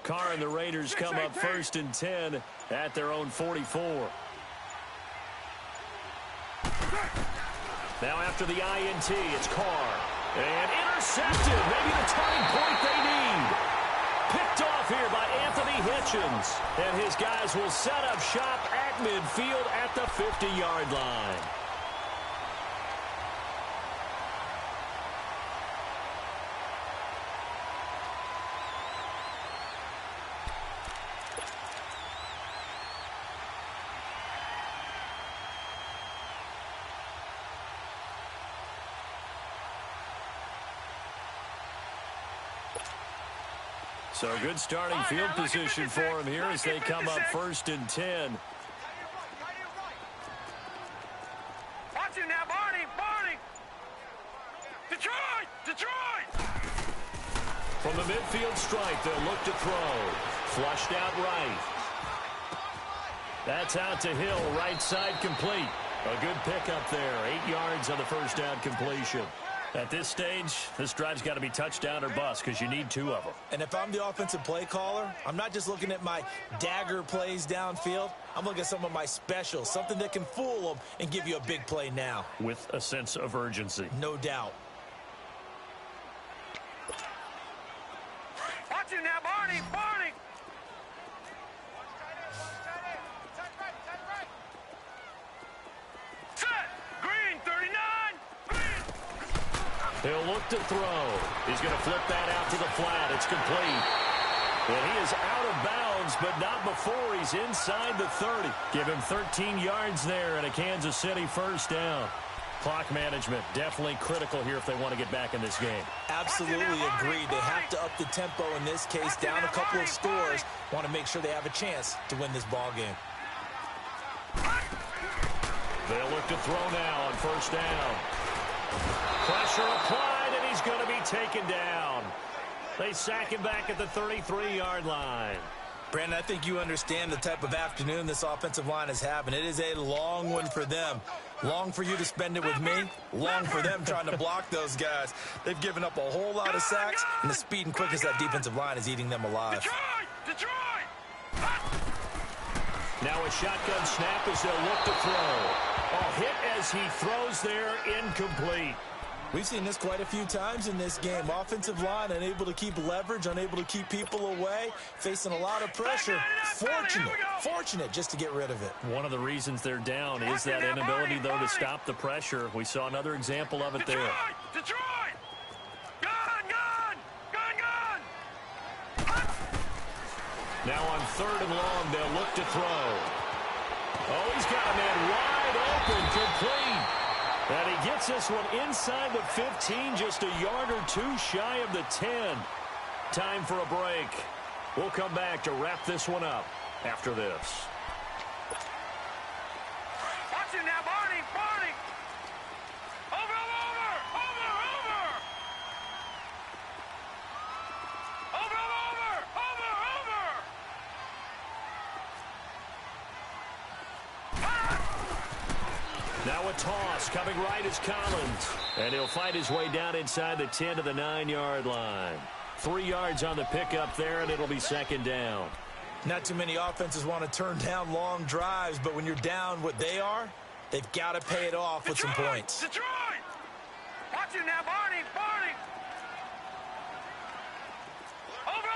Carr and the Raiders come up 1st and 10 at their own 44. Now after the INT, it's Carr. And intercepted. Maybe the turning point they need. Picked off here by Anthony Hitchens. And his guys will set up shop at midfield at the 50-yard line. So good starting field position for him here as they come up 1st and 10. Watch him now, Barney! Detroit! From the midfield stripe, they'll look to throw. Flushed out right. That's out to Hill, right side complete. A good pickup there, 8 yards on the first down completion. At this stage, this drive's got to be touchdown or bust because you need 2 of them. And if I'm the offensive play caller, I'm not just looking at my dagger plays downfield. I'm looking at some of my specials, something that can fool them and give you a big play now. With a sense of urgency. No doubt. Watch him now, Barney! Set! Green, 39! He'll look to throw. He's going to flip that out to the flat. It's complete. And he is out of bounds, but not before he's inside the 30. Give him 13 yards there and a Kansas City first down. Clock management definitely critical here if they want to get back in this game. Absolutely agreed. They have to up the tempo in this case, down a couple of scores. Want to make sure they have a chance to win this ball game. They'll look to throw now on first down. Pressure applied, and he's going to be taken down. They sack him back at the 33-yard line. Brandon, I think you understand the type of afternoon this offensive line is having. It is a long one for them. Long for you to spend it with me. Long for them trying to block those guys. They've given up a whole lot of sacks, and the speed and quickness of that defensive line is eating them alive. Detroit! Now a shotgun snap as they'll look to throw. A hit as he throws there, incomplete. We've seen this quite a few times in this game. Offensive line unable to keep leverage, unable to keep people away, facing a lot of pressure. Fortunate just to get rid of it. One of the reasons they're down is that inability, though, to stop the pressure. We saw another example of it there. Detroit! Gun! Now on 3rd and long, they'll look to throw. Oh, he's got a man wide open, complete. And he gets this one inside the 15, just a yard or 2 shy of the 10. Time for a break. We'll come back to wrap this one up after this. Watch him now, Barney! Over! Now a toss coming right is Collins. And he'll fight his way down inside the 10 to the 9-yard line. 3 yards on the pickup there, and it'll be 2nd down. Not too many offenses want to turn down long drives, but when you're down what they are, they've got to pay it off with some points. Detroit! Watch him now, Barney! Over!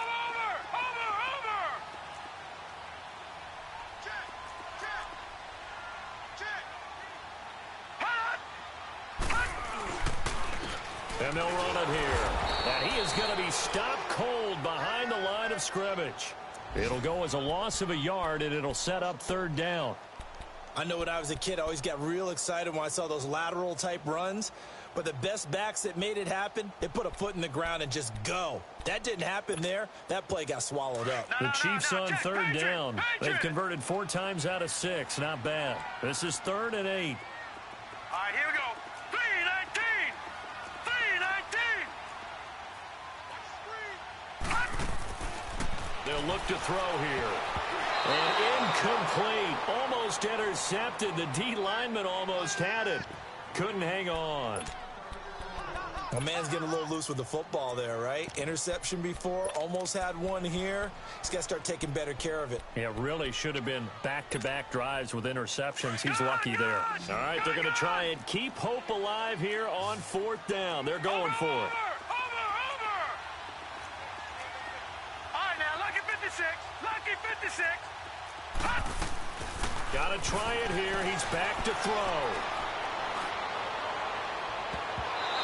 And they'll run it here. And he is going to be stopped cold behind the line of scrimmage. It'll go as a loss of a yard, and it'll set up 3rd down. I know when I was a kid, I always got real excited when I saw those lateral-type runs. But the best backs that made it happen, they put a foot in the ground and just go. That didn't happen there. That play got swallowed up. The Chiefs on 3rd down. They've converted 4 times out of 6. Not bad. This is 3rd and 8. All right, here we go. 3-19! They'll look to throw here. And incomplete. Almost intercepted. The D lineman almost had it. Couldn't hang on. My man's getting a little loose with the football there, right? Interception before, almost had one here. He's got to start taking better care of it. Yeah, really should have been back-to-back drives with interceptions. He's lucky there. All right, they're going to try and keep hope alive here on 4th down. They're going for it. Over! All right, now, lucky 56. Lucky 56. Got to try it here. He's back to throw.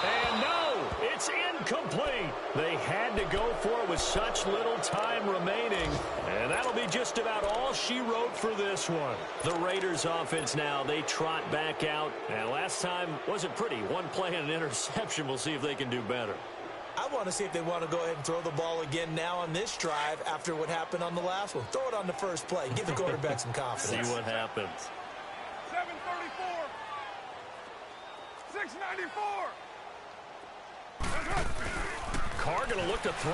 And no, it's incomplete. They had to go for it with such little time remaining. And that'll be just about all she wrote for this one. The Raiders offense now, they trot back out. And last time wasn't pretty. One play and an interception. We'll see if they can do better. I want to see if they want to go ahead and throw the ball again now on this drive after what happened on the last one. Throw it on the first play. Give the quarterback some confidence. See what happens. 734. 694. Carr going to look to throw.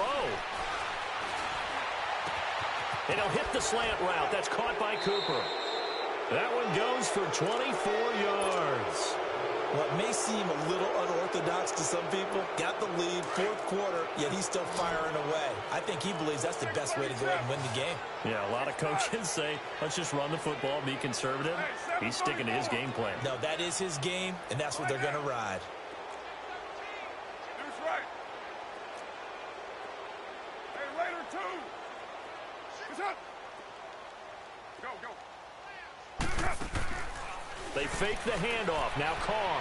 And he'll hit the slant route. That's caught by Cooper. That one goes for 24 yards. What may seem a little unorthodox to some people, got the lead, 4th quarter, yet he's still firing away. I think he believes that's the best way to go ahead and win the game. Yeah, a lot of coaches say, let's just run the football, be conservative. He's sticking to his game plan. No, that is his game, and that's what they're going to ride. Deuce right. Hey, later, 2. What's up? Go. They fake the handoff. Now Carr.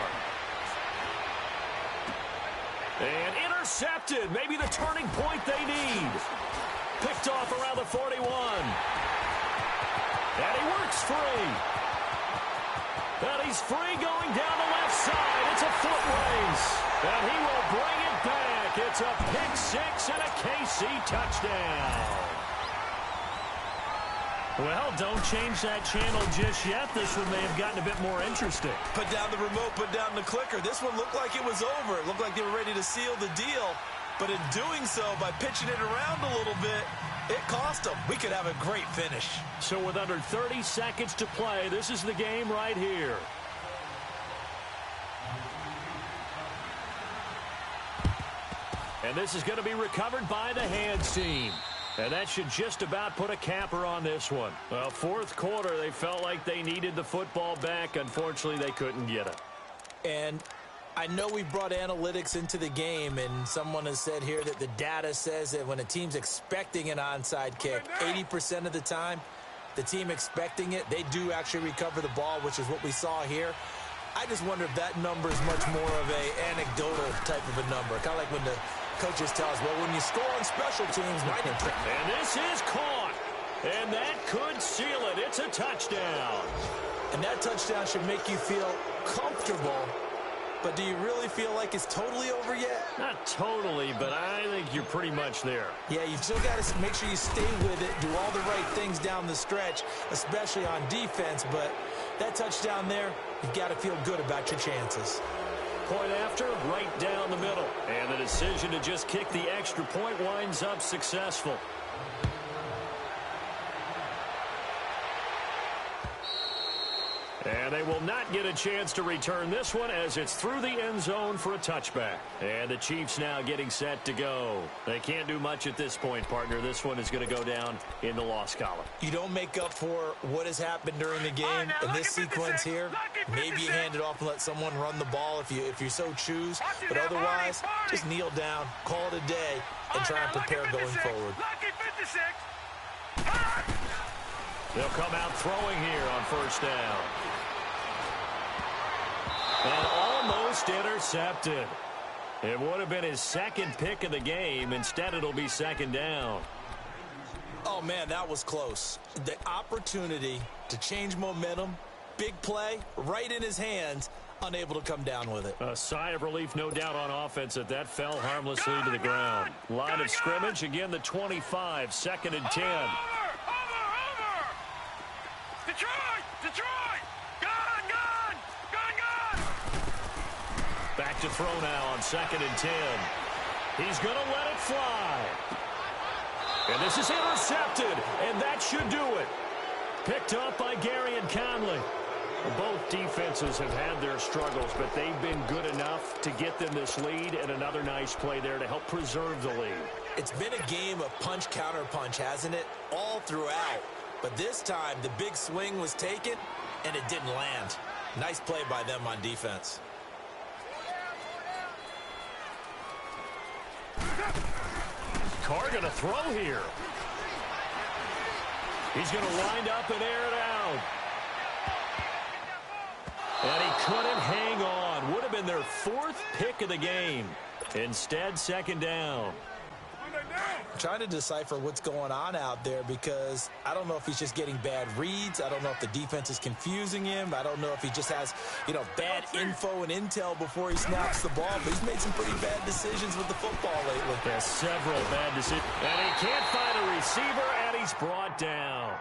And intercepted. Maybe the turning point they need. Picked off around the 41. And he works free. And he's free going down the left side. It's a foot race. And he will bring it back. It's a pick 6 and a KC touchdown. Well, don't change that channel just yet. This one may have gotten a bit more interesting. Put down the remote, put down the clicker. This one looked like it was over. It looked like they were ready to seal the deal. But in doing so, by pitching it around a little bit, it cost them. We could have a great finish. So with under 30 seconds to play, this is the game right here. And this is going to be recovered by the hands team. And that should just about put a capper on this one. Well, 4th quarter, they felt like they needed the football back. Unfortunately, they couldn't get it. And I know we brought analytics into the game, and someone has said here that the data says that when a team's expecting an onside kick, 80% of the time, the team expecting it, they do actually recover the ball, which is what we saw here. I just wonder if that number is much more of a anecdotal type of a number. Kind of like when the coaches tell us, well, when you score on special teams, why did you... And this is caught. And that could seal it. It's a touchdown. And that touchdown should make you feel comfortable. But do you really feel like it's totally over yet? Not totally, but I think you're pretty much there. Yeah, you've still got to make sure you stay with it, do all the right things down the stretch, especially on defense. But that touchdown there, you've got to feel good about your chances. Point after, right down the middle. And the decision to just kick the extra point winds up successful. And they will not get a chance to return this one as it's through the end zone for a touchback. And the Chiefs now getting set to go. They can't do much at this point, partner. This one is going to go down in the loss column. You don't make up for what has happened during the game in this sequence here. Maybe you hand it off and let someone run the ball if you so choose. But otherwise, just kneel down, call it a day, and try and prepare going forward. They'll come out throwing here on first down. And almost intercepted. It would have been his second pick of the game. Instead, it'll be second down. Oh, man, that was close. The opportunity to change momentum, big play, right in his hands, unable to come down with it. A sigh of relief, no doubt, on offense that fell harmlessly to the ground. Line of scrimmage, again, the 25, 2nd and 10. Detroit! Gone! Back to throw now on 2nd and 10. He's going to let it fly. And this is intercepted, and that should do it. Picked up by Gary and Conley. Both defenses have had their struggles, but they've been good enough to get them this lead, and another nice play there to help preserve the lead. It's been a game of punch-counter-punch, hasn't it? All throughout. But this time, the big swing was taken, and it didn't land. Nice play by them on defense. Carr going to throw here. He's going to wind up and air it out. And he couldn't hang on. Would have been their fourth pick of the game. Instead, second down. I'm trying to decipher what's going on out there because I don't know if he's just getting bad reads. I don't know if the defense is confusing him. I don't know if he just has, bad info and intel before he snaps the ball. But he's made some pretty bad decisions with the football lately. Yeah, several bad decisions. And he can't find a receiver, and he's brought down.